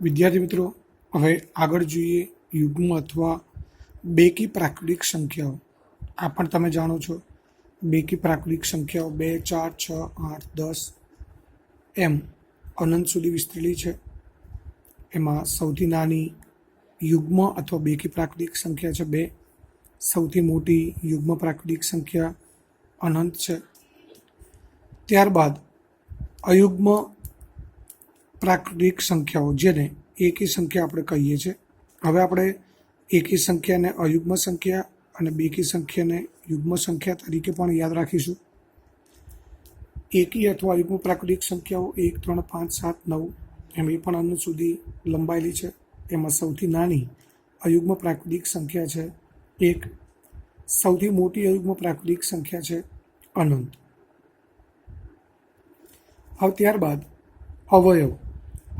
વિદ્યાર્થી મિત્રો, હવે આગળ જોઈએ યુગ્મ અથવા બેકી પ્રાકૃતિક સંખ્યાઓ. આ પણ તમે જાણો છો, બેકી પ્રાકૃતિક સંખ્યાઓ 2, 4, 6, 8, 10 એમ અનંત સુધી વિસ્તરેલી છે. એમાં સૌથી નાની યુગ્મ અથવા બેકી પ્રાકૃતિક સંખ્યા છે 2. સૌથી મોટી યુગ્મ પ્રાકૃતિક સંખ્યા અનંત છે. ત્યારબાદ અયુગ્મ પ્રાકૃતિક સંખ્યાઓ, જેને એકી સંખ્યા આપણે કહીએ છીએ. હવે આપણે એકી સંખ્યાને અયુગ્મ સંખ્યા અને બેકી સંખ્યાને યુગ્મ સંખ્યા તરીકે પણ યાદ રાખીશું. એકી અથવા અયુગ્મ પ્રાકૃતિક સંખ્યાઓ 1, 3, 5, 7, 9 એમ એ પણ અનંત સુધી લંબાયેલી છે. એમાં સૌથી નાની અયુગ્મ પ્રાકૃતિક સંખ્યા છે 1. સૌથી મોટી અયુગ્મ પ્રાકૃતિક સંખ્યા છે અનંત. હવે ત્યારબાદ અવયવ.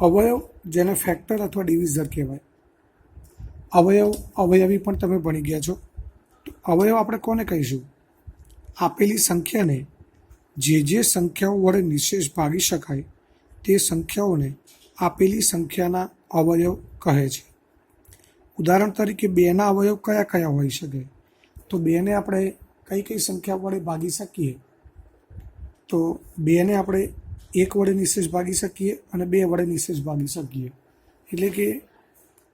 અવયવ જેને ફેક્ટર અથવા ડિવિઝર કહેવાય. અવયવી પણ તમે ભણી ગયા છો. તો અવયવ આપણે કોને કહીશું? આપેલી સંખ્યાને જે સંખ્યાઓ વડે નિશેષ ભાગી શકાય તે સંખ્યાઓને આપેલી સંખ્યાના અવયવ કહે છે. ઉદાહરણ તરીકે 2ના અવયવ કયા કયા હોઈ શકે? તો 2ને આપણે કઈ સંખ્યા વડે ભાગી શકીએ? તો 2ને આપણે 1 વડે નિશેષ ભાગી શકીએ અને 2 વડે નિશેષ ભાગી શકીએ. એટલે કે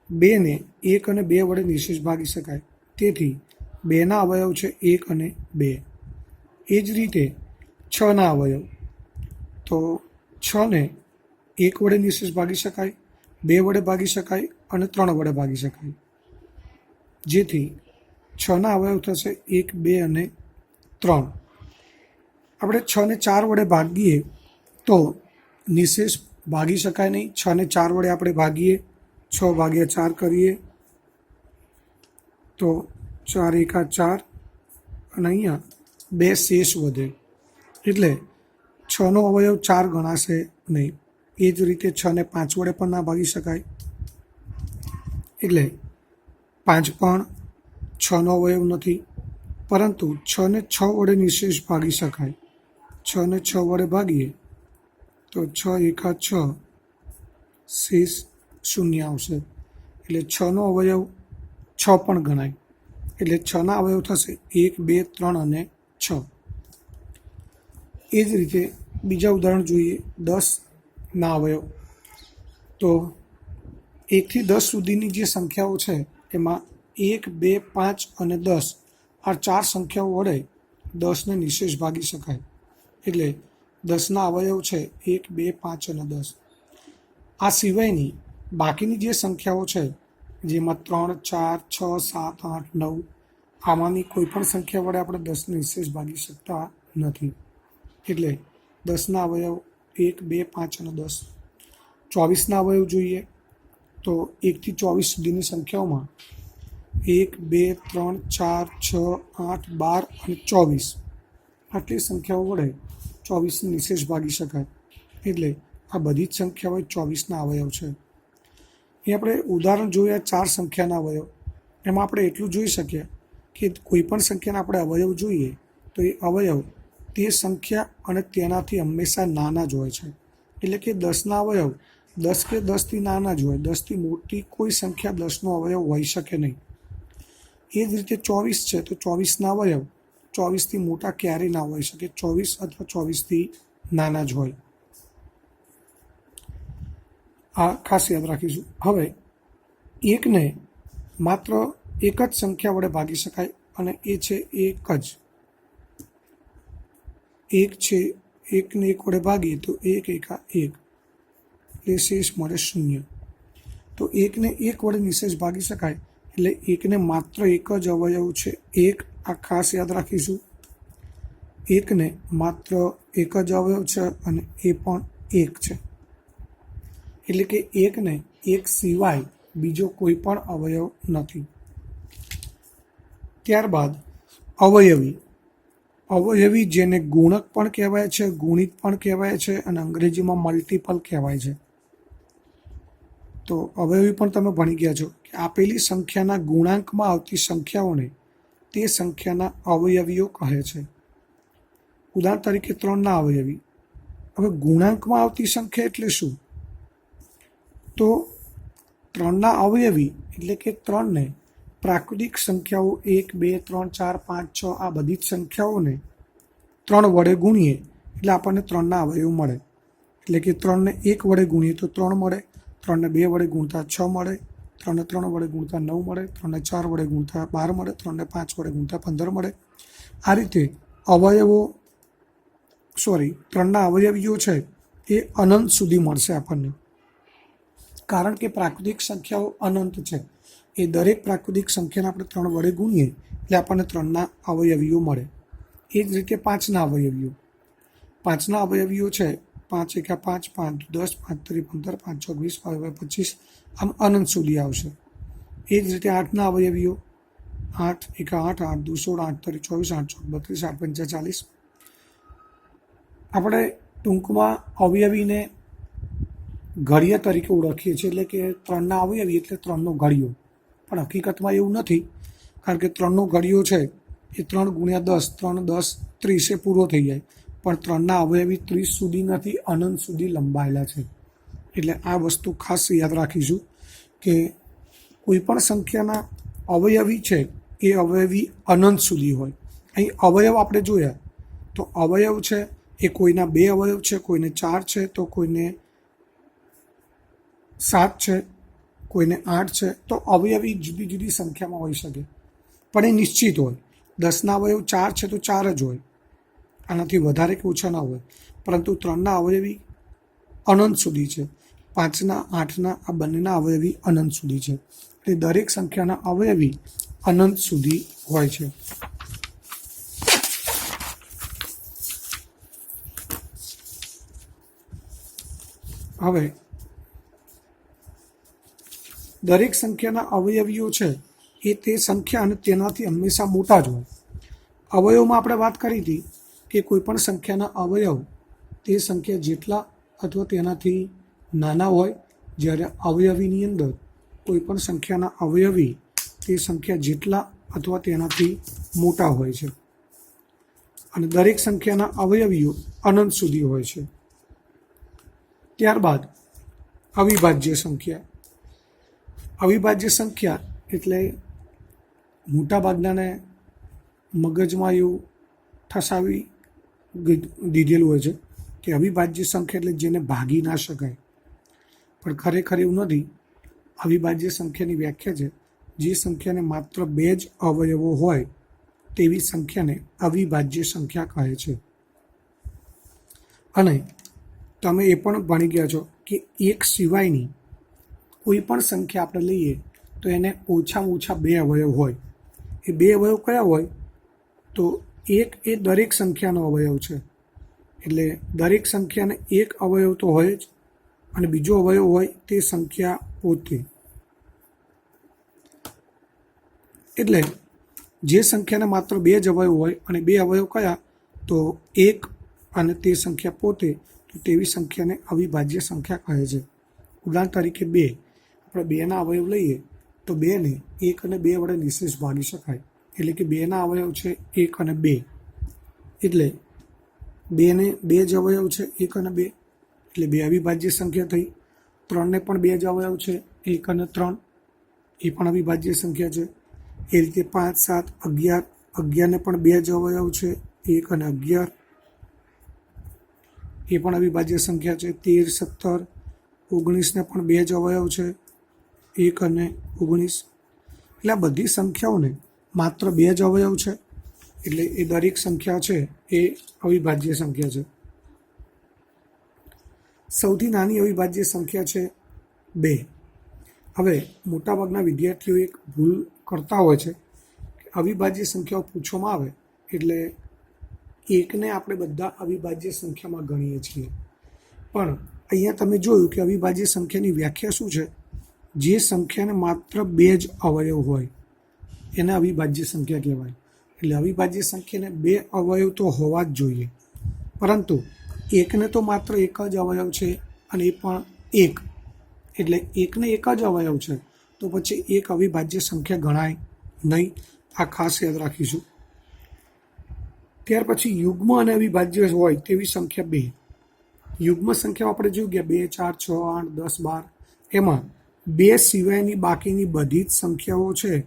2ને 1 અને 2 વડે નિશેષ ભાગી શકાય. તેથી 2ના અવયવ છે 1 અને 2. એ જ રીતે 6ના અવયવ. તો 6ને 1 વડે નિશેષ ભાગી શકાય, 2 વડે ભાગી શકાય અને 3 વડે ભાગી શકાય. જેથી 6ના અવયવ થશે 1, 2 અને 3. આપણે 6ને 4 વડે ભાગીએ તો નિશેષ ભાગી શકાય નહીં. 6ને 4 વડે આપણે ભાગીએ, 6 ભાગ્યા 4 કરીએ તો 4 એકા 4 અને અહીંયા 2 શેષ વધે. એટલે 6નો અવયવ 4 ગણાશે નહીં. એ જ રીતે 6ને 5 વડે પણ ના ભાગી શકાય. એટલે 5 પણ 6નો અવયવ નથી. પરંતુ 6ને 6 વડે નિશેષ ભાગી શકાય. 6ને 6 વડે ભાગીએ તો 6 એકા 6, શેષ 0 આવશે. એટલે 6નો અવયવ 6 પણ ગણાય. એટલે 6ના અવયવ થશે 1, 2, 3 અને 6. એ જ રીતે બીજા ઉદાહરણ જોઈએ 10ના અવયવ. તો 1 થી 10 સુધીની જે સંખ્યાઓ છે એમાં 1, 2, 5 અને 10 આ 4 સંખ્યાઓ વડે 10ને નિશેષ ભાગી શકાય. એટલે 10ના અવયવ છે 1, 2, 5 અને 10. આ સિવાયની બાકીની જે સંખ્યાઓ છે, જેમાં 3, 4, 6, 7, 8, 9 આમાંની કોઈ પણ સંખ્યા વડે આપણે 10ને નિશેષ ભાગી શકતા નથી. એટલે 10ના અવયવ 1, 2, 5 અને 10. 24ના અવયવ જોઈએ તો 1 થી 24 સુધીની સંખ્યાઓમાં 1, 2, 3, 4, 6, 8, 12 અને 24 આટલી સંખ્યાઓ વડે 24ને નિશેષ ભાગી શકાય. એટલે આ બધી જ સંખ્યાઓ 24ના અવયવ છે. એ આપણે ઉદાહરણ જોયા 4 સંખ્યાના અવયવ. એમાં આપણે એટલું જોઈ શકીએ કે કોઈ પણ સંખ્યાના આપણે અવયવ જોઈએ તો એ અવયવ તે સંખ્યા અને તેનાથી હંમેશા નાના જ હોય છે. એટલે કે 10ના અવયવ 10 કે 10થી નાના જ હોય. 10થી મોટી કોઈ સંખ્યા 10નો અવયવ હોઈ શકે નહીં. એ જ રીતે 24 છે તો 24ના અવયવ 24થી મોટા ક્યારેય ના હોઈ શકે. 24 અથવા 24થી નાના જ હોય. આ ખાસ યાદ રાખીશું. હવે 1ને માત્ર એક જ સંખ્યા વડે ભાગી શકાય અને એ છે 1 જ. 1 છે, 1ને 1 વડે ભાગીએ તો 1 એકા 1 એટલે શેષ મળે 0. તો 1ને 1 વડે નિશેષ ભાગી શકાય. એટલે 1ને માત્ર એક જ અવયવ છે 1. આ ખાસ યાદ રાખીશું. 1ને માત્ર એક જ અવયવ છે અને એ પણ 1 છે. એટલે કે 1ને 1 સિવાય બીજો કોઈ પણ અવયવ નથી. ત્યારબાદ અવયવી. અવયવી જેને ગુણક પણ કહેવાય છે, ગુણિત પણ કહેવાય છે અને અંગ્રેજીમાં મલ્ટિપલ કહેવાય છે. તો અવયવી પણ તમે ભણી ગયા છો કે આપેલી સંખ્યાના ગુણાંકમાં આવતી સંખ્યાઓને તે સંખ્યાના અવયવીઓ કહે છે. ઉદાહરણ તરીકે 3ના અવયવી. હવે ગુણાંકમાં આવતી સંખ્યા એટલે શું? તો ત્રણના અવયવી એટલે કે ત્રણને પ્રાકૃતિક સંખ્યાઓ 1, 2, 3, 4, 5, 6 આ બધી જ સંખ્યાઓને 3 વડે ગુણીએ એટલે આપણને ત્રણના અવયવ મળે. એટલે કે 3ને 1 વડે ગુણીએ તો 3 મળે, 3ને 2 વડે ગુણતા 6 મળે, 3ને 3 વડે ગુણતા 9 મળે, 3ને 4 વડે ગુણતા 12 મળે, 3ને 5 વડે ગુણતા 15 મળે. આ રીતે ત્રણના અવયવીઓ છે એ અનંત સુધી મળશે આપણને, કારણ કે પ્રાકૃતિક સંખ્યાઓ અનંત છે. એ દરેક પ્રાકૃતિક સંખ્યાને આપણે 3 વડે ગુણીએ એટલે આપણને ત્રણના અવયવીઓ મળે. એ જ રીતે 5ના અવયવીઓ. 5ના અવયવીઓ છે 5 એકા 5, 5 10, 5 તરી 15, 5 6 20, 5 25 આમ અનંત સુધી આવશે. એ જ રીતે 8ના અવયવીઓ 8 એકા 8, 8 દુ 16, 8 તરી 24, 8 ચોક 32, 8 પંચા 40. આપણે ટૂંકમાં અવયવીને ઘડિયા તરીકે ઓળખીએ છીએ, એટલે કે ત્રણના અવયવી એટલે ત્રણનો ઘડિયો. પણ હકીકતમાં એવું નથી, કારણ કે ત્રણનો ઘડિયો છે એ 3 ગુણ્યા 10, 3 10 30 પૂરો થઈ જાય. પણ ત્રણના અવયવી 30 સુધી નથી, અનંત સુધી લંબાયેલા છે. એટલે આ વસ્તુ ખાસ યાદ રાખીશું કે કોઈ પણ સંખ્યાના અવયવી છે એ અવયવી અનંત સુધી હોય. અહીં અવયવ આપણે જોયા તો અવયવ છે એ કોઈના 2 અવયવ છે, કોઈને 4 છે, તો કોઈને 7 છે, કોઈને 8 છે. તો અવયવી જુદી જુદી સંખ્યામાં હોઈ શકે, પણ એ નિશ્ચિત હોય. 10ના અવયવ 4 છે તો 4 જ હોય, આનાથી વધારે કે ઓછા ના હોય. પરંતુ 3ના અવયવી અનંત સુધી છે, 5ના 8ના આ બંનેના અવયવી અનંત સુધી છે. એટલે દરેક સંખ્યાના અવયવી અનંત સુધી હોય છે. હવે દરેક સંખ્યાના અવયવીઓ છે એ તે સંખ્યા અને તેનાથી હંમેશા મોટા જ હોય. અવયવમાં આપણે વાત કરી હતી કે કોઈ પણ સંખ્યાના અવયવ તે સંખ્યા જેટલા અથવા તેનાથી નાના હોય, જ્યારે અવયવીની અંદર કોઈ પણ સંખ્યાના અવયવી તે સંખ્યા જેટલા અથવા તેનાથી મોટા હોય છે. અને દરેક સંખ્યાના અવયવીઓ અનંત સુધી હોય છે. ત્યારબાદ અવિભાજ્ય સંખ્યા. અવિભાજ્ય સંખ્યા એટલે મોટાભાગનાને મગજમાં એવું ઠસાવી દીધેલું હોય છે કે અવિભાજ્ય સંખ્યા એટલે જેને ભાગી ના શકાય, પણ ખરેખર એવું નથી. અવિભાજ્ય સંખ્યાની વ્યાખ્યા છે જે સંખ્યાને માત્ર 2 જ અવયવો હોય તેવી સંખ્યાને અવિભાજ્ય સંખ્યા કહે છે. અને તમે એ પણ ભણી ગયા છો કે 1 સિવાયની કોઈ પણ સંખ્યા આપણે લઈએ તો એને ઓછામાં ઓછા 2 અવયવ હોય. એ 2 અવયવ કયા હોય? તો એક એ દરેક સંખ્યાનો અવયવ છે, એટલે દરેક સંખ્યાને એક અવયવ તો હોય જ, અને બીજો અવયવ હોય તે સંખ્યા પોતે. એટલે જે સંખ્યાને માત્ર 2 જ અવયવ હોય અને 2 અવયવ કયા? તો 1 અને તે સંખ્યા પોતે, તો તેવી સંખ્યાને અવિભાજ્ય સંખ્યા કહે છે. ઉદાહરણ તરીકે 2. આપણે 2ના અવયવ લઈએ તો 2ને 1 અને 2 વડે નિશેષ ભાગી શકાય. એટલે કે 2ના અવયવ છે 1 અને 2, એટલે 2ને 2 જ અવયવ છે 1 અને 2, એટલે 2 અવિભાજ્ય સંખ્યા થઈ. 3ને પણ 2 જ અવયવ છે 1 અને 3, એ પણ અવિભાજ્ય સંખ્યા છે. એ રીતે 5, 7, 11, 11ને પણ 2 જ અવયવ છે 1 અને 11, એ પણ અવિભાજ્ય સંખ્યા છે. 13, 17, 19ને પણ 2 જ અવયવ છે 1 અને 19. એટલે આ બધી સંખ્યાઓને માત્ર 2 જ અવયવ છે, એટલે એ દરેક સંખ્યા છે એ અવિભાજ્ય સંખ્યા છે. સૌથી નાની અવિભાજ્ય સંખ્યા છે 2. હવે મોટાભાગના વિદ્યાર્થીઓ એક ભૂલ કરતા હોય છે કે અવિભાજ્ય સંખ્યાઓ પૂછવામાં આવે એટલે 1ને આપણે બધા અવિભાજ્ય સંખ્યામાં ગણીએ છીએ. પણ અહીંયા તમે જોયું કે અવિભાજ્ય સંખ્યાની વ્યાખ્યા શું છે? જે સંખ્યાને માત્ર 2 જ અવયવ હોય એને અવિભાજ્ય સંખ્યા કહેવાય. એટલે અવિભાજ્ય સંખ્યાને 2 અવયવ તો હોવા જ જોઈએ, પરંતુ 1ને તો માત્ર 1 જ અવયવ છે, અને એ પણ 1, એટલે 1ને 1 જ અવયવ છે, તો પછી 1 અવિભાજ્ય સંખ્યા ગણાય નહીં. આ ખાસ યાદ રાખીશું. ત્યાર પછી યુગ્મ અને અવિભાજ્ય હોય તેવી સંખ્યા 2. યુગ્મ સંખ્યાઓ આપણે જોયું ગયા 2, 4, 6, 8, 10, 12. એમાં બે સિવાયની બાકીની બધી જ સંખ્યાઓ છે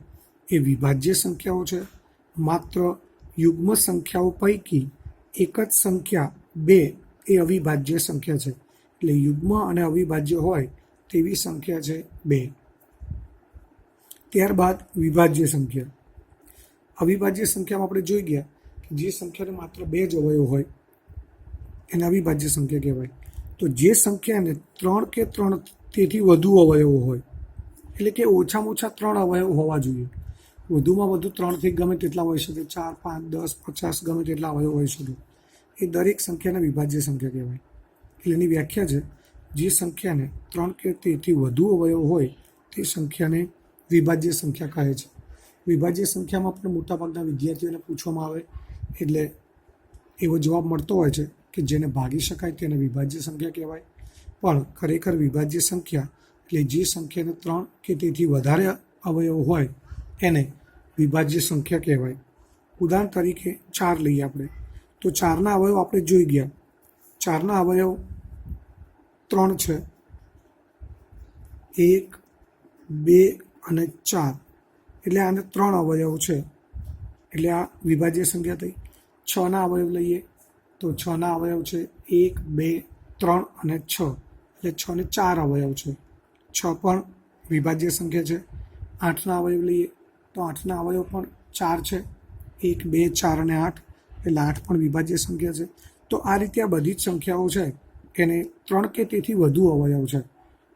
એ વિભાજ્ય સંખ્યાઓ છે. માત્ર યુગ્મ સંખ્યાઓ પૈકી એક જ સંખ્યા 2 એ અવિભાજ્ય સંખ્યા છે. એટલે યુગ્મ અને અવિભાજ્ય હોય તેવી સંખ્યા છે 2. ત્યારબાદ વિભાજ્ય સંખ્યા. અવિભાજ્ય સંખ્યામાં આપણે જોઈ ગયા કે જે સંખ્યાને માત્ર 2 જ અવયવ હોય એને અવિભાજ્ય સંખ્યા કહેવાય. તો જે સંખ્યાને 3 કે 3 તેથી વધુ અવયવો હોય, એટલે કે ઓછામાં ઓછા 3 અવયવ હોવા જોઈએ. વધુમાં વધુ 3થી ગમે તેટલા હોઈ શકે, 4, 5, 10, 50 ગમે તેટલા અવયવ હોઈ શકે. એ દરેક સંખ્યાને વિભાજ્ય સંખ્યા કહેવાય. એટલે એની વ્યાખ્યા છે, જે સંખ્યાને 3 કે તેથી વધુ અવયવ હોય તે સંખ્યાને વિભાજ્ય સંખ્યા કહે છે. વિભાજ્ય સંખ્યામાં પણ મોટાભાગના વિદ્યાર્થીઓને પૂછવામાં આવે એટલે એવો જવાબ મળતો હોય છે કે જેને ભાગી શકાય તેને વિભાજ્ય સંખ્યા કહેવાય. પણ ખરેખર વિભાજ્ય સંખ્યા એટલે જે સંખ્યાને 3 કે તેથી વધારે અવયવ હોય એને વિભાજ્ય સંખ્યા કહેવાય. ઉદાહરણ તરીકે 4 લઈએ આપણે, તો 4ના અવયવ આપણે જોઈ ગયા. 4ના અવયવ 3 છે, 1, 2 અને 4. એટલે આને 3 અવયવ છે, એટલે આ વિભાજ્ય સંખ્યા થઈ. 6ના અવયવ લઈએ તો 6ના અવયવ છે 1, 2, 3 અને 6. એટલે 6 ને 4 અવયવ છે. 6 પણ વિભાજ્ય સંખ્યા છે. 8ના અવયવ લઈએ તો 8ના અવયવ પણ 4 છે, 1, 2, 4 અને 8. એટલે 8 પણ વિભાજ્ય સંખ્યા છે. તો આ રીતે આ બધી જ સંખ્યાઓ છે એને 3 કે તેથી વધુ અવયવ છે.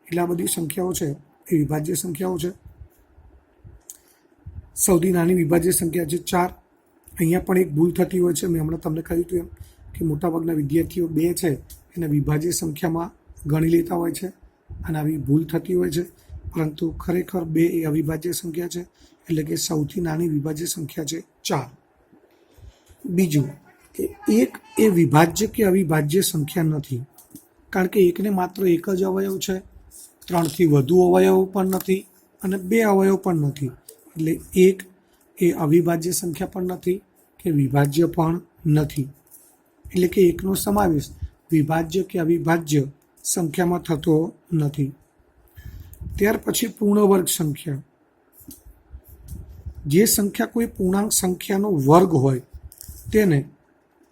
એટલે આ બધી સંખ્યાઓ છે એ વિભાજ્ય સંખ્યાઓ છે. સૌથી નાની વિભાજ્ય સંખ્યા છે 4. અહીંયા પણ એક ભૂલ થતી હોય છે. મેં હમણાં તમને કહ્યું હતું એમ કે મોટાભાગના વિદ્યાર્થીઓ 2 છે એને વિભાજ્ય સંખ્યામાં ગણી લેતા હોય છે અને આવી ભૂલ થતી હોય છે. પરંતુ ખરેખર 2 એ અવિભાજ્ય સંખ્યા છે. એટલે કે સૌથી નાની વિભાજ્ય સંખ્યા છે 4. બીજું કે 1 એ વિભાજ્ય કે અવિભાજ્ય સંખ્યા નથી, કારણ કે 1ને માત્ર એક જ અવયવ છે, 3થી વધુ અવયવ પણ નથી અને 2 અવયવ પણ નથી. એટલે 1 એ અવિભાજ્ય સંખ્યા પણ નથી કે વિભાજ્ય પણ નથી. એટલે કે 1નો સમાવેશ વિભાજ્ય કે અવિભાજ્ય સંખ્યામાં થતો નથી. ત્યાર પછી પૂર્ણ વર્ગ સંખ્યા. જે સંખ્યા કોઈ પૂર્ણાંક સંખ્યાનો વર્ગ હોય તેને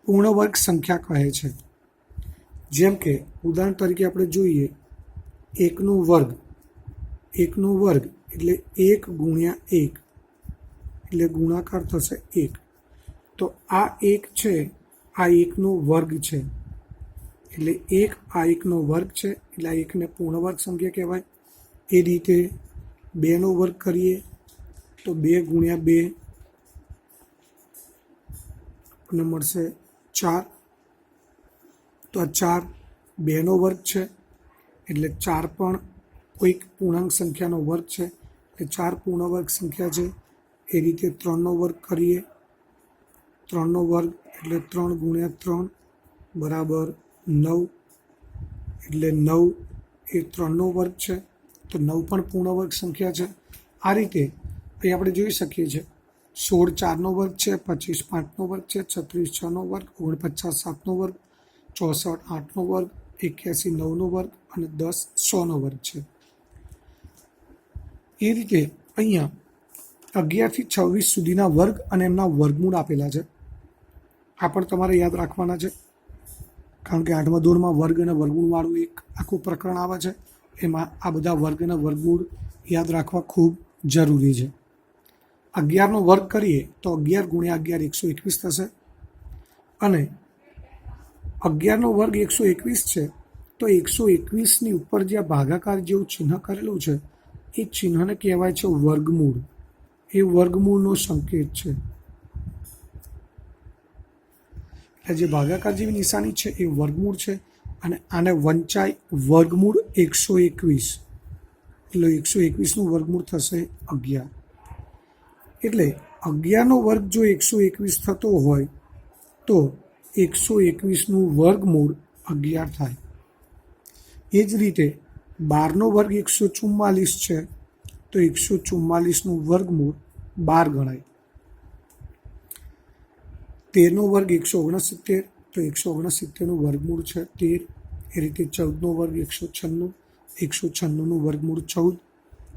પૂર્ણ વર્ગ સંખ્યા કહે છે. જેમ કે ઉદાહરણ તરીકે આપણે જોઈએ 1નો વર્ગ. 1નો વર્ગ એટલે 1 ગુણ્યા 1 એટલે ગુણાકાર થશે 1. તો આ 1 છે, આ 1નો વર્ગ છે. એટલે 1 આ 1નો વર્ગ છે, એટલે આ 1ને પૂર્ણ વર્ગ સંખ્યા કહેવાય. એ રીતે 2નો વર્ગ કરીએ તો 2 ગુણ્યા 2 આપણને મળશે 4. તો આ 4 2નો વર્ગ છે, એટલે 4 પણ કોઈક પૂર્ણાંક સંખ્યાનો વર્ગ છે, એટલે 4 પૂર્ણ વર્ગ સંખ્યા છે. એ રીતે 3નો વર્ગ કરીએ, 3નો વર્ગ એટલે 3 ગુણ્યા 3 બરાબર 9. એટલે 9 એ 3નો વર્ગ છે, તો 9 પણ પૂર્ણ વર્ગ સંખ્યા છે. આ રીતે અહીં આપણે જોઈ શકીએ છીએ 16 4નો વર્ગ છે, 25 5નો વર્ગ છે, 36 6નો વર્ગ, 49 7નો વર્ગ, 64 8નો વર્ગ, 81 9નો વર્ગ અને 10 100નો વર્ગ છે. એ રીતે અહીંયા 11 થી 26 સુધીના વર્ગ અને એમના વર્ગમૂળ આપેલા છે. આ પણ તમારે યાદ રાખવાના છે, કારણ કે 8મા ધોરણમાં વર્ગ અને વર્ગમૂળવાળું એક આખું પ્રકરણ આવે છે. એમાં આ બધા વર્ગ અને વર્ગમૂળ યાદ રાખવા ખૂબ જરૂરી છે. 11નો વર્ગ કરીએ તો 11 ગુણ્યા 11 121 થશે. અને 11નો વર્ગ 121 છે, તો 121ની ઉપર જે ભાગાકાર જેવું ચિહ્ન કરેલું છે એ ચિહ્નને કહેવાય છે વર્ગમૂળ. એ વર્ગમૂળનો સંકેત છે. એટલે જે ભાગાકાર જેવી નિશાની છે એ વર્ગમૂળ છે અને આને વંચાય વર્ગમૂળ 121. એટલે 121નું વર્ગમૂળ થશે 11. એટલે 11નો વર્ગ જો 121 થતો હોય તો 121નું વર્ગમૂળ 11 થાય. એ જ રીતે 12નો વર્ગ 144 છે, તો 144નું વર્ગમૂળ 12 ગણાય. 13નો વર્ગ 169, તો 169નું વર્ગમૂળ છે 13. એ રીતે 14નો વર્ગ 196, 196નું વર્ગમૂળ 14.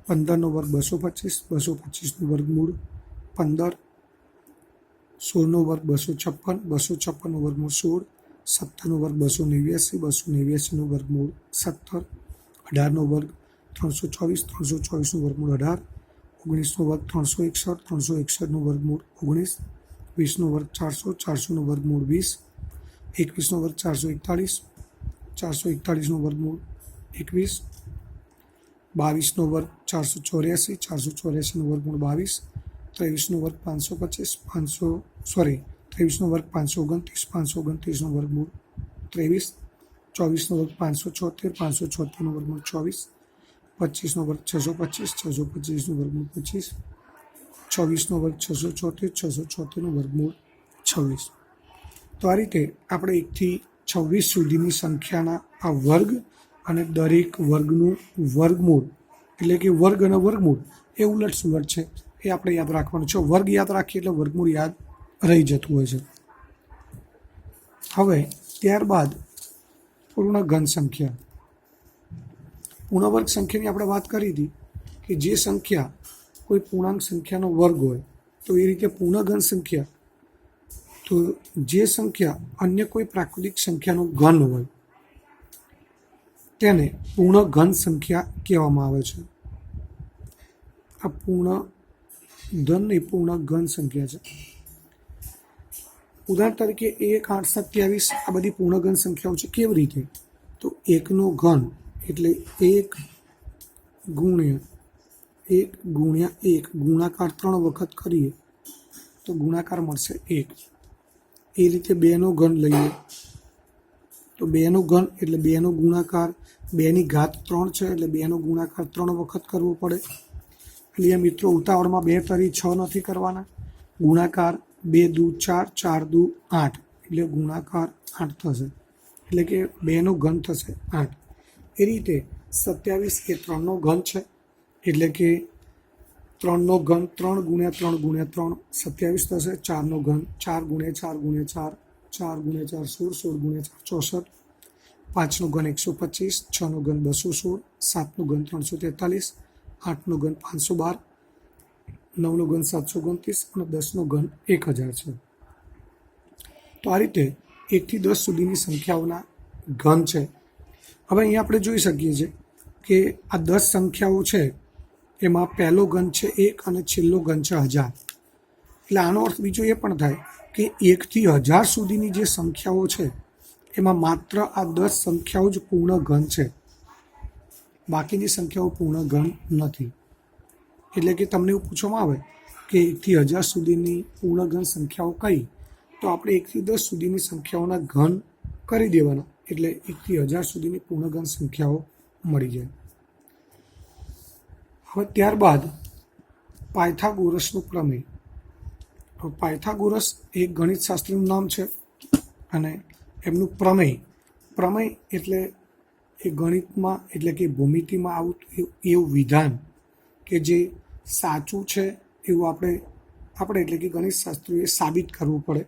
15નો વર્ગ 225, 225નું વર્ગમૂળ 15, 16નો વર્ગ 256, 256નું વર્ગમૂળ 16, 17નો વર્ગ 289, 289નું વર્ગમૂળ 17, 18નો વર્ગ 324, 324નું વર્ગમૂળ 18, 19નો વર્ગ 361, 361નું વર્ગમૂળ 19, 20નો વર્ગ 400, 400નું વર્ગમૂળ 20, 21નો વર્ગ 441, 441નું વર્ગમૂળ 21, 22નો વર્ગ 484, 484નું વર્ગમૂળ 22, 23નો વર્ગ 525, 23નો વર્ગ 529, 529નું વર્ગમૂળ 23, 24નો વર્ગ 576, 576નું વર્ગમૂળ 24, 25નો વર્ગ 625, 625નું વર્ગમૂળ 25, 24નો વર્ગ 674, 674નું વર્ગમૂળ 26. તો આ રીતે આપણે 1 થી 26 સુધીની સંખ્યાના આ વર્ગ અને દરેક વર્ગનું વર્ગમૂળ એટલે કે વર્ગ અને વર્ગમૂળ એ ઉલટ સુલટ છે એ આપણે યાદ રાખવાનું છે. વર્ગ યાદ રાખીએ એટલે વર્ગમૂળ યાદ રહી જતું હોય છે. હવે ત્યારબાદ પૂર્ણઘન સંખ્યા. પૂર્ણવર્ગ સંખ્યાની આપણે વાત કરી હતી કે જે સંખ્યા કોઈ પૂર્ણાંક સંખ્યાનો વર્ગ હોય તો એ રીતે પૂર્ણઘન સંખ્યા, તો જે સંખ્યા અન્ય કોઈ પ્રાકૃતિક સંખ્યાનો ઘન હોય તેને પૂર્ણઘન સંખ્યા કહેવામાં આવે છે. આ પૂર્ણઘન સંખ્યા છે. ઉદાહરણ તરીકે 1, 8, 27 આ બધી પૂર્ણઘન સંખ્યાઓ છે. કેવી રીતે? તો 1નો ઘન એટલે 1 ગુણ્યા 1 ગુણાકાર 3 વખત કરીએ તો ગુણાકાર મળશે 1. એ રીતે 2નો ઘન લઈએ તો 2નો ઘન એટલે 2નો ગુણાકાર 2ની ઘાત 3 છે એટલે 2નો ગુણાકાર 3 વખત કરવો પડે. એટલે મિત્રો ઉતાવળમાં 2 તરી 6 નથી કરવાના. ગુણાકાર 2 દુ 4, 4 દુ 8 એટલે ગુણાકાર 8 થશે. એટલે કે 2નો ઘન થશે 8. એ રીતે 27 એ 3નો ઘન છે એટલે કે 3નો ઘન 3 ગુણ્યા 3 ગુણ્યા 3 27 થશે. 4નો ઘન 4 ગુણ્યા 4 ગુણ્યા 4 4 ગુણ્યા 4 16, 16 ગુણ્યા 4 64, 5નો ઘન 125, 6નો ઘન 216, 7નો ઘન 343, 8નો ઘન 512, 9નો ઘન 729 અને 10નો ઘન 1000 છે. તો આ રીતે 1 થી 10 સુધીની સંખ્યાઓના ઘન છે. હવે અહીંયા આપણે જોઈ શકીએ છીએ કે આ 10 સંખ્યાઓ છે એમાં પહેલો ઘન છે 1 અને છેલ્લો ઘન છે 1000. એટલે આનો અર્થ બીજો એ પણ થાય કે 1 થી 1000 સુધીની જે સંખ્યાઓ છે એમાં માત્ર આ 10 સંખ્યાઓ જ પૂર્ણ ઘન છે, બાકીની સંખ્યાઓ પૂર્ણ ઘન નથી. એટલે કે તમને એવું પૂછવામાં આવે કે 1 થી 1000 સુધીની પૂર્ણ ઘન સંખ્યાઓ કઈ, તો આપણે 1 થી 10 સુધીની સંખ્યાઓના ઘન કરી દેવાના એટલે 1 થી 1000 સુધીની પૂર્ણ ઘન સંખ્યાઓ મળી જાય. હવે ત્યારબાદ પાયથાગોરસનું પ્રમેય. પાયથાગોરસ એક ગણિતશાસ્ત્રીનું નામ છે અને એમનું પ્રમેય એટલે એ ગણિતમાં એટલે કે ભૂમિતિમાં આવતું એવું વિધાન કે જે સાચું છે એવું આપણે એટલે કે ગણિતશાસ્ત્રીએ સાબિત કરવું પડે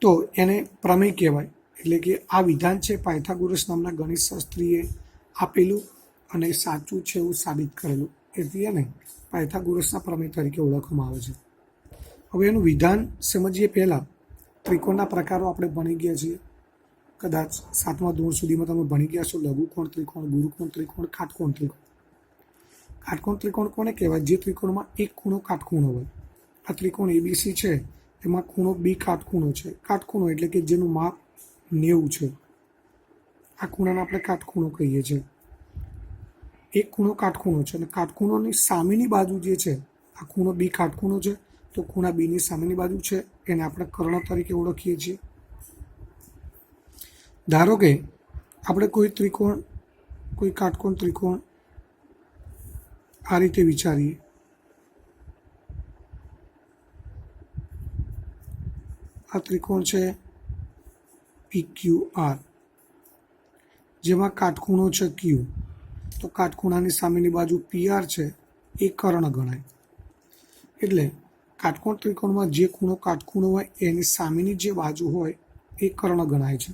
તો એને પ્રમેય કહેવાય. એટલે કે આ વિધાન છે પાયથાગોરસ નામના ગણિતશાસ્ત્રીએ આપેલું અને સાચું છે એવું સાબિત કરેલું, એટલે એને પાયથાગોરસના પ્રમેય તરીકે ઓળખવામાં આવે છે. હવે એનું વિધાન સમજીએ પહેલાં ત્રિકોણના પ્રકારો આપણે ભણી ગયા છીએ. કદાચ 7મા ધોરણ સુધીમાં તમે ભણી ગયા છો. લઘુકોણ ત્રિકોણ, ગુરુકોણ ત્રિકોણ, કાટકોણ ત્રિકોણ. કાટકોણ ત્રિકોણ કોને કહેવાય? જે ત્રિકોણમાં એક ખૂણો કાટખૂણો હોય. આ ત્રિકોણ ABC છે એમાં ખૂણો B કાટખૂણો છે. કાટખૂણો એટલે કે જેનું માપ 90 છે. આ ખૂણાને આપણે કાટખૂણો કહીએ છીએ. એક ખૂણો કાટખૂણો છે અને કાટખૂણોની સામેની બાજુ જે છે આ ખૂણો B કાટખૂણો છે તો ખૂણા Bની સામેની બાજુ છે એને આપણે કર્ણ તરીકે ઓળખીએ છીએ. ધારો કે આપણે કોઈ કાટકોણ ત્રિકોણ આ રીતે વિચારીએ. આ ત્રિકોણ છે PQR જેમાં કાટખૂણો છે Q, તો કાટખૂણાની સામેની બાજુ PR છે એ કર્ણ ગણાય. એટલે કાટકોણ ત્રિકોણમાં જે ખૂણો કાટખૂણો હોય એની સામેની જે બાજુ હોય એ કર્ણ ગણાય છે.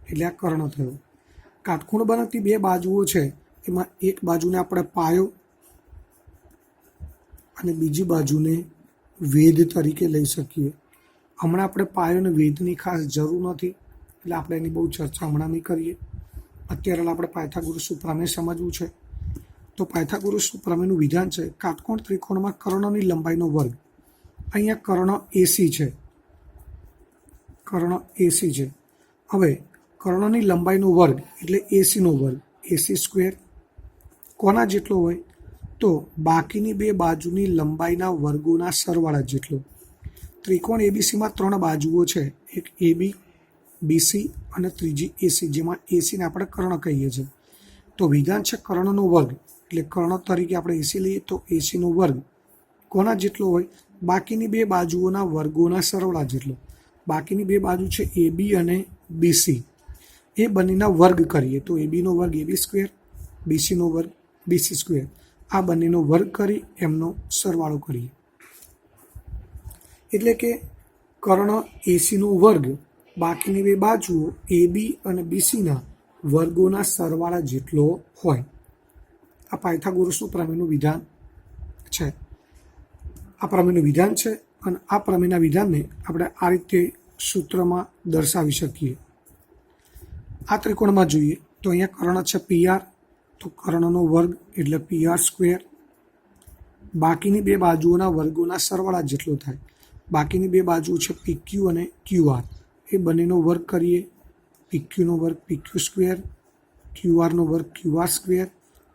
એટલે આ કર્ણ થયો. કાટખૂણો બનાવતી બે બાજુઓ છે એમાં એક બાજુને આપણે પાયો અને બીજી બાજુને વેધ તરીકે લઈ શકીએ. હમણાં આપણે પાયો અને વેધની ખાસ જરૂર નથી, એટલે આપણે એની બહુ ચર્ચા હમણાં નહીં કરીએ. અત્યારે આપણે પાયથાગોરસનું પ્રમેય સમજવું છે. તો પાયથાગોરસનું પ્રમેયનું વિધાન છે કાટકોણ ત્રિકોણમાં કર્ણની લંબાઈનો વર્ગ. અહીંયા કર્ણ એસી છે, કર્ણ એસી છે. હવે કર્ણની લંબાઈનો વર્ગ એટલે એસીનો વર્ગ, એસી સ્ક્વેર કોના જેટલો હોય? તો બાકીની બે બાજુની લંબાઈના વર્ગોના સરવાળા જેટલો. ત્રિકોણ એબીસીમાં 3 બાજુઓ છે, એક એબી, બીસી અને ત્રીજી એસી, જેમાં એસીને આપણે કર્ણ કહીએ છીએ. તો વિધાન છે કર્ણનો વર્ગ, એટલે કર્ણ તરીકે આપણે એસી લઈએ તો એસીનો વર્ગ કોના જેટલો હોય? બાકીની બે બાજુઓના વર્ગોના સરવાળા જેટલો. બાકીની બે બાજુ છે એબી અને બીસી, એ બંનેના વર્ગ કરીએ તો એબીનો વર્ગ એબી સ્ક્વેર, બીસીનો વર્ગ બીસી સ્ક્વેર, આ બંનેનો વર્ગ કરી એમનો સરવાળો કરીએ. એટલે કે કર્ણ એસીનો વર્ગ બાકીની બે બાજુઓ એબી અને બીસીના વર્ગોના સરવાળા જેટલો હોય. આ પાયથાગોરસનું પ્રમેયનું વિધાન છે. આ પ્રમેયનું વિધાન છે અને આ પ્રમેયના વિધાનને આપણે આ રીતે સૂત્રમાં દર્શાવી શકીએ. આ ત્રિકોણમાં જોઈએ તો અહીંયા કર્ણ છે પીઆર, તો કર્ણનો વર્ગ એટલે પીઆર સ્ક્વેર. બાકીની બે બાજુઓના વર્ગોના સરવાળા જેટલો થાય. બાકીની બે બાજુઓ છે પીક્યુ અને ક્યુઆર, એ બંનેનો વર્ગ કરીએ. પીક્યુનો વર્ગ પીક્યુ સ્ક્વેર, ક્યુઆરનો વર્ગ ક્યુઆર સ્ક્વેર,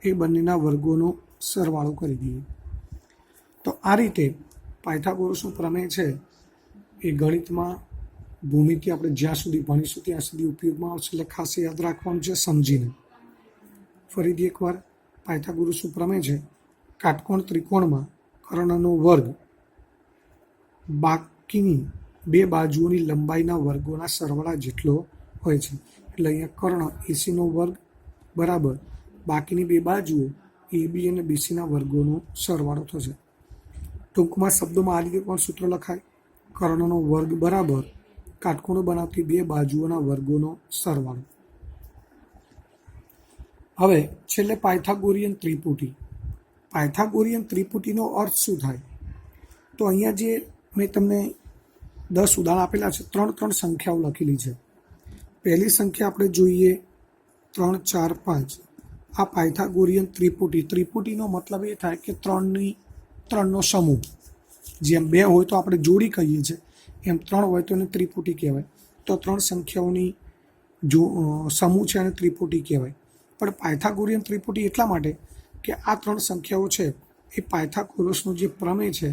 એ બંનેના વર્ગોનો સરવાળો કરી દઈએ. તો આ રીતે પાયથાગોરસનું પ્રમેય છે એ ગણિતમાં ભૂમિતિ આપણે જ્યાં સુધી ભણીશું ત્યાં સુધી ઉપયોગમાં આવશે, એટલે ખાસ યાદ રાખવાનું છે સમજીને. ફરીથી એકવાર પાયથાગોરસનું પ્રમેય છે કાટકોણ ત્રિકોણમાં કર્ણનો વર્ગ બાકીની બે બાજુઓની લંબાઈના વર્ગોના સરવાળા જેટલો હોય છે. એટલે અહીંયા કર્ણ એસીનો વર્ગ બરાબર બાકીની બે બાજુઓ એબી અને બીસીના વર્ગોનો સરવાળો થશે. ટૂંકમાં શબ્દોમાં આ રીતે પણ સૂત્ર લખાય: કર્ણનો વર્ગ બરાબર કાટકોણો બનાવતી બે બાજુઓના વર્ગોનો સરવાળો. હવે છેલ્લે પાયથાગોરિયન ત્રિપુટી. પાયથાગોરિયન ત્રિપુટીનો અર્થ શું થાય? તો અહીંયા જે મેં તમને 10 ઉદાહરણ આપેલા છે, 3 સંખ્યાઓ લખેલી છે. પહેલી સંખ્યા આપણે જોઈએ 3, 4, 5. આ પાયથાગોરિયન ત્રિપુટી. ત્રિપુટીનો મતલબ એ થાય કે ત્રણનો સમૂહ. જેમ 2 હોય તો આપણે જોડી કહીએ છીએ, એમ 3 હોય તો એને ત્રિપુટી કહેવાય. તો 3 સંખ્યાઓની સમૂહ છે અને ત્રિપુટી કહેવાય. પણ પાયથાગોરિયન ત્રિપુટી એટલા માટે કે આ 3 સંખ્યાઓ છે એ પાયથાગોરસનું જે પ્રમેય છે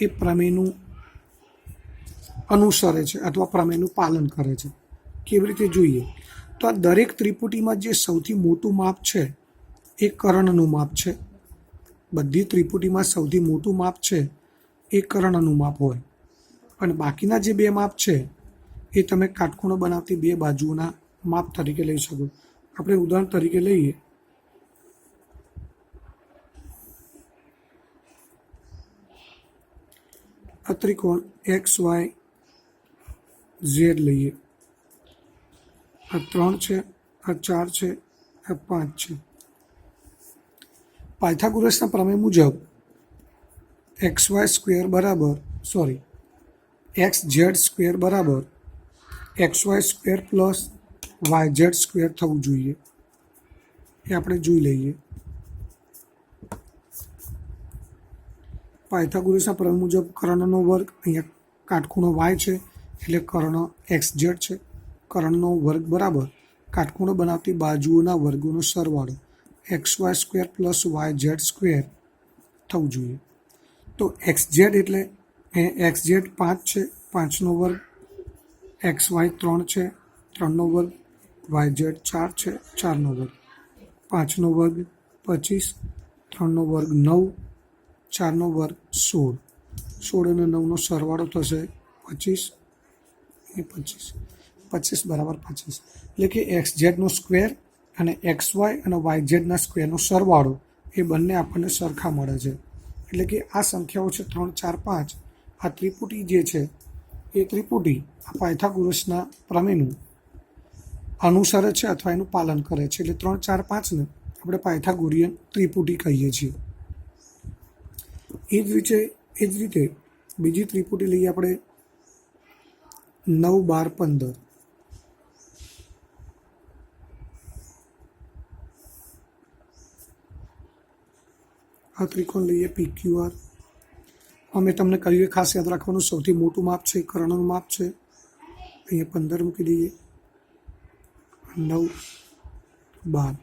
એ પ્રમેયનું અનુસરે છે અથવા પ્રમેયનું પાલન કરે છે. કેવી રીતે જોઈએ તો આ દરેક ત્રિપુટીમાં જે સૌથી મોટું માપ છે એ કર્ણનું માપ છે. બધી ત્રિપુટીમાં સૌથી મોટું માપ છે એ કર્ણનું માપ હોય, અને બાકીના જે 2 માપ છે એ તમે કાટખૂણો બનાવતી 2 બાજુઓના માપ તરીકે લઈ શકો. આપણે ઉદાહરણ તરીકે લઈએ આ ત્રિકોણ XYZ લઈએ. આ 3 છે, આ 4 છે, આ 5 છે. પાયથાગોરસના પ્રમેય મુજબ XZ સ્ક્વેર બરાબર XY square plus YZ square થવું જોઈએ. એ આપણે જોઈ લઈએ. પાયથાગોરસના પ્રમેય મુજબ કર્ણનો વર્ગ, અહીંયા કાટખૂણો y છે એટલે કર્ણ XZ છે. કર્ણનો વર્ગ બરાબર કાટખૂણો બનાવતી બાજુઓના વર્ગોનો સરવાળો XY square plus YZ square થવું જોઈએ. તો XZ એટલે XZ 5 છે, 5નો વર્ગ, XY 3 છે, 3નો વર્ગ, YZ 4 છે, 4નો વર્ગ. 5નો વર્ગ 25, 3નો વર્ગ 9, 4નો વર્ગ 16. 16 અને 9નો સરવાળો થશે 25 એ 25. 25 બરાબર 25. એટલે કે XZનો સ્ક્વેર અને XY અને YZના સ્ક્વેરનો સરવાળો એ બંને આપણને સરખા મળે છે. એટલે કે આ સંખ્યાઓ છે 3, 4, 5. આ ત્રિપુટી જે છે એ ત્રિપુટી આ પાયથાગોરસના પ્રમેયનું અનુસરે છે અથવા એનું પાલન કરે છે. એટલે 3, 4, 5ને આપણે પાયથાગોરિયન ત્રિપુટી કહીએ છીએ. એ જ રીતે બીજી ત્રિપુટી લઈએ આપણે 9, 12, 15. આ ત્રિકોણ લઈએ PQR. અમે તમને કહ્યું ખાસ યાદ રાખવાનું, સૌથી મોટું માપ છે કર્ણનું માપ છે. અહીંયા 15 મૂકી દઈએ, 9, 12.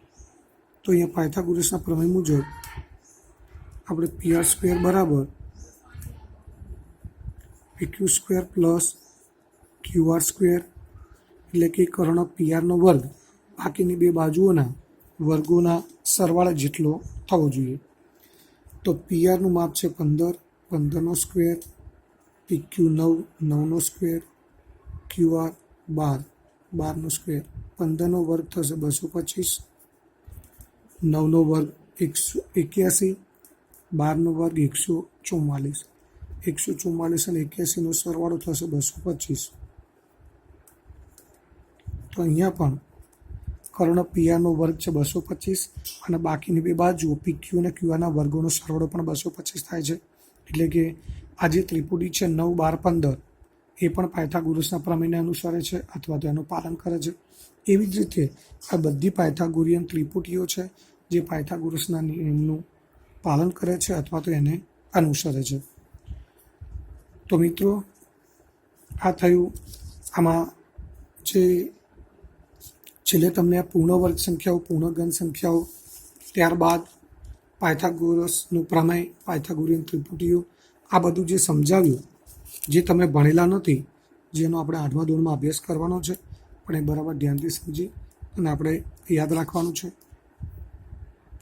તો અહીંયા પાયથાગોરસના પ્રમેય મુજબ આપણે PR² બરાબર PQ² પ્લસ QR², એટલે કે કર્ણ PRનો વર્ગ બાકીની બે બાજુઓના વર્ગોના સરવાળા જેટલો થવો જોઈએ. તો PRનું માપ છે 15, 15નો સ્ક્વેર, PQ 9, 9નો સ્ક્વેર, QR 12, 12નો સ્ક્વેર. 15નો વર્ગ થશે 225, 9નો વર્ગ 181, 12નો વર્ગ 144. 144 અને 81નો સરવાળો થશે 225. તો અહીંયા પણ કર્ણ PRનો વર્ગ છે 225 અને બાકીની બે બાજુઓ PQ અને QRના વર્ગોનો સરવાળો પણ 225 થાય છે. એટલે કે આ જે ત્રિપુટી છે 9, 12, 15 એ પણ પાયથાગોરસના પ્રમેયને અનુસરે છે અથવા તો એનું પાલન કરે છે. એવી જ રીતે આ બધી પાયથાગોરિયન ત્રિપુટીઓ છે જે પાયથાગોરસના નિયમનું પાલન કરે છે અથવા તો એને અનુસરે છે. તો મિત્રો, આ થયું. આમાં જે છેલ્લે તમને આ પૂર્ણ વર્ગ સંખ્યાઓ, પૂર્ણઘન સંખ્યાઓ, ત્યારબાદ પાયથાગોરસનું પ્રમેય, પાયથાગોરિયન ત્રિપુટીઓ, આ બધું જે સમજાવ્યું, જે તમે ભણેલા નથી, જેનો આપણે 8મા ધોરણમાં અભ્યાસ કરવાનો છે, પણ એ બરાબર ધ્યાનથી સમજી અને આપણે યાદ રાખવાનું છે.